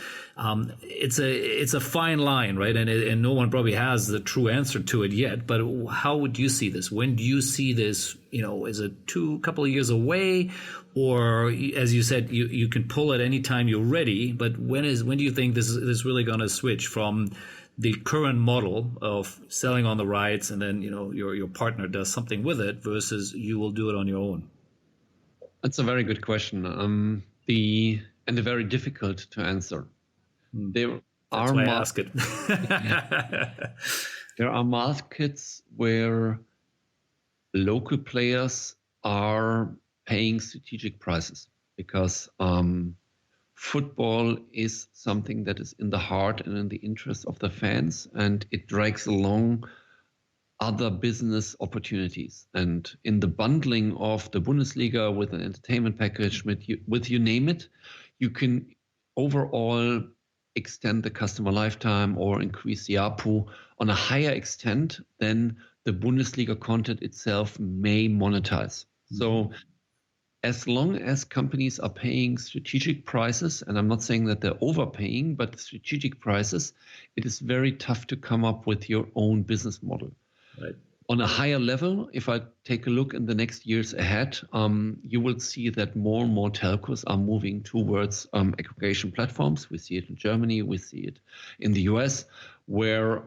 It's a fine line, right? And no one probably has the true answer to it yet. But how would you see this? When do you see this? Is it couple of years away, or as you said, you can pull it anytime you're ready? But when do you think this is really going to switch from the current model of selling on the rights and then your partner does something with it versus you will do it on your own? That's a very good question. And very difficult to answer. That's why I ask it. There are markets where local players are paying strategic prices because football is something that is in the heart and in the interest of the fans, and it drags along other business opportunities. And in the bundling of the Bundesliga with an entertainment package, with you name it, you can overall extend the customer lifetime or increase the ARPU on a higher extent than the Bundesliga content itself may monetize. So as long as companies are paying strategic prices, and I'm not saying that they're overpaying, but strategic prices, it is very tough to come up with your own business model. Right. On a higher level, if I take a look in the next years ahead, you will see that more and more telcos are moving towards aggregation platforms. We see it in Germany, we see it in the US, where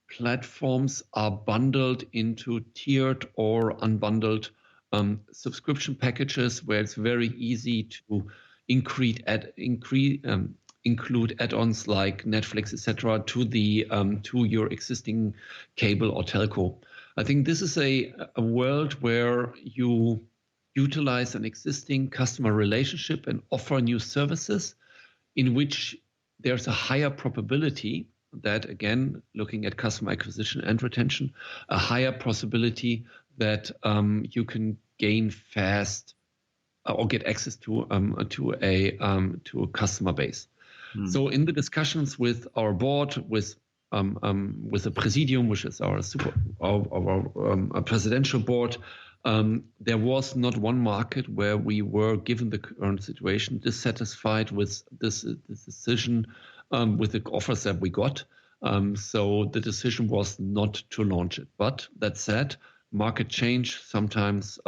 platforms are bundled into tiered or unbundled subscription packages, where it's very easy to include add-ons like Netflix, etc., to your existing cable or telco. I think this is a world where you utilize an existing customer relationship and offer new services, in which there's a higher probability that, again, looking at customer acquisition and retention, a higher possibility that you can gain fast or get access to a customer base. So in the discussions with our board, with the Presidium, which is our presidential board, there was not one market where we were, given the current situation, dissatisfied with this decision, with the offers that we got. So the decision was not to launch it. But that said, market change, sometimes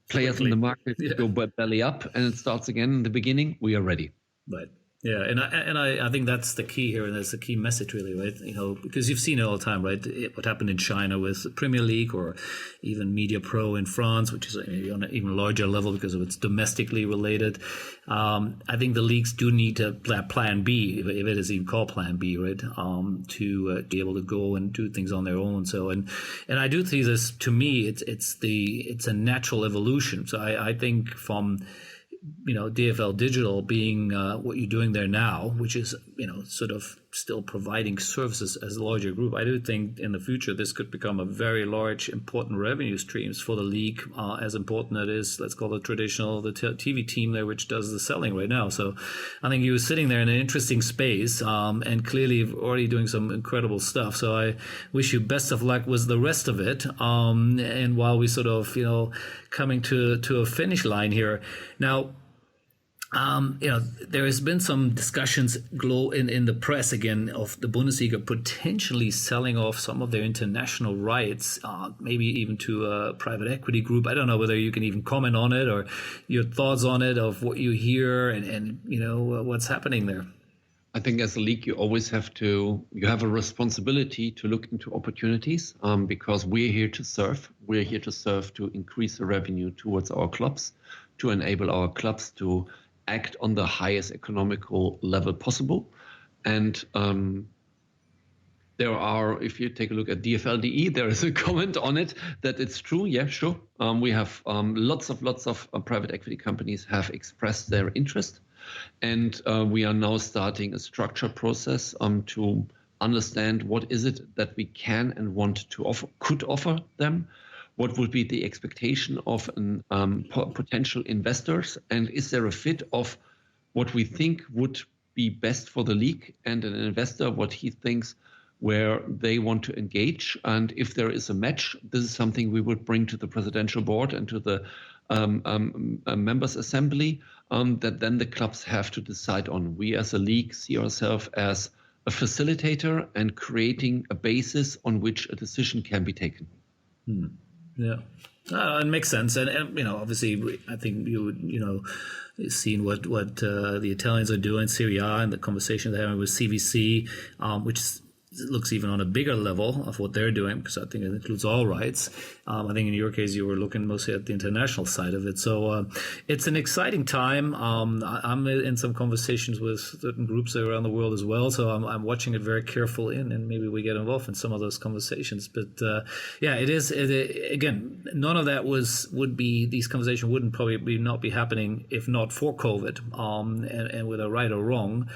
players in the market go belly up and it starts again in the beginning. We are ready. Right. Yeah, and I think that's the key here, and that's the key message, really, right? Because you've seen it all the time, right? What happened in China with the Premier League, or even Media Pro in France, which is maybe on an even larger level because of it's domestically related. I think the leagues do need to plan B, if it is even called Plan B, right? To be able to go and do things on their own. So, and I do see this. To me, it's a natural evolution. So I think from DFL Digital being what you're doing there now, which is, sort of still providing services as a larger group. I do think in the future this could become a very large, important revenue streams for the league, as important it is, let's call it traditional, the TV team there, which does the selling right now. So I think you were sitting there in an interesting space, and clearly already doing some incredible stuff. So I wish you best of luck with the rest of it. And while we sort of, coming to a finish line here now, there has been some discussions in the press again of the Bundesliga potentially selling off some of their international rights, maybe even to a private equity group. I don't know whether you can even comment on it or your thoughts on it, of what you hear and what's happening there. I think as a league, you have a responsibility to look into opportunities, because we're here to serve. We're here to serve to increase the revenue towards our clubs, to enable our clubs to act on the highest economical level possible. And there are, if you take a look at DFLDE, there is a comment on it that it's true. Yeah, sure. We have lots of private equity companies have expressed their interest. And we are now starting a structure process to understand what is it that we can and want to could offer them. What would be the expectation of potential investors? And is there a fit of what we think would be best for the league, and an investor, what he thinks where they want to engage. And if there is a match, this is something we would bring to the presidential board and to the members assembly that then the clubs have to decide on. We as a league see ourselves as a facilitator and creating a basis on which a decision can be taken. Yeah. It makes sense. And obviously, I think you would, seen what the Italians are doing, Serie A, and the conversation they're having with CVC, which looks even on a bigger level of what they're doing, because I think it includes all rights. I think in your case, you were looking mostly at the international side of it. So it's an exciting time. I'm in some conversations with certain groups around the world as well. So I'm watching it very carefully, and maybe we get involved in some of those conversations. But it is, again, none of that these conversations wouldn't probably not be happening if not for COVID. And whether right or wrong,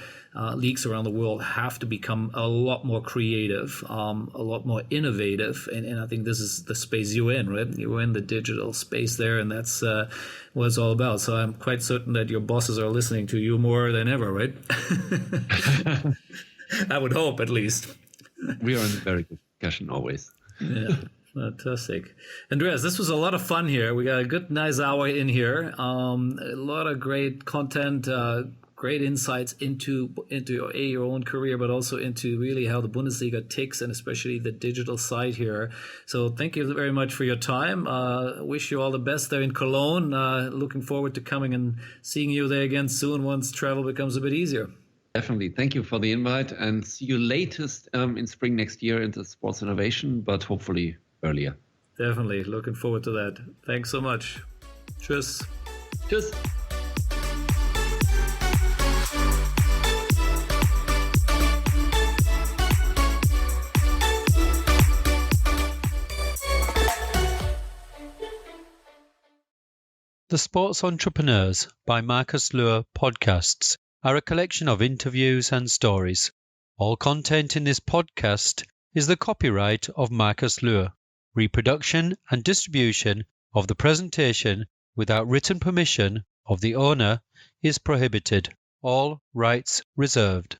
leagues around the world have to become a lot more creative, a lot more innovative, and I think this is the space you're in, right? You're in the digital space there, and that's what it's all about. So I'm quite certain that your bosses are listening to you more than ever, right? I would hope, at least. We are in very good discussion always. Yeah. Fantastic. Andreas, this was a lot of fun here. We got a good, nice hour in here. A lot of great content, great insights into your own career, but also into really how the Bundesliga ticks, and especially the digital side here. So thank you very much for your time. Wish you all the best there in Cologne. Looking forward to coming and seeing you there again soon once travel becomes a bit easier. Definitely. Thank you for the invite, and see you latest in spring next year into Sports Innovation, but hopefully earlier. Definitely. Looking forward to that. Thanks so much. Tschüss. Tschüss. The Sports Entrepreneurs by Markus Luhr podcasts are a collection of interviews and stories. All content in this podcast is the copyright of Markus Luhr. Reproduction and distribution of the presentation without written permission of the owner is prohibited. All rights reserved.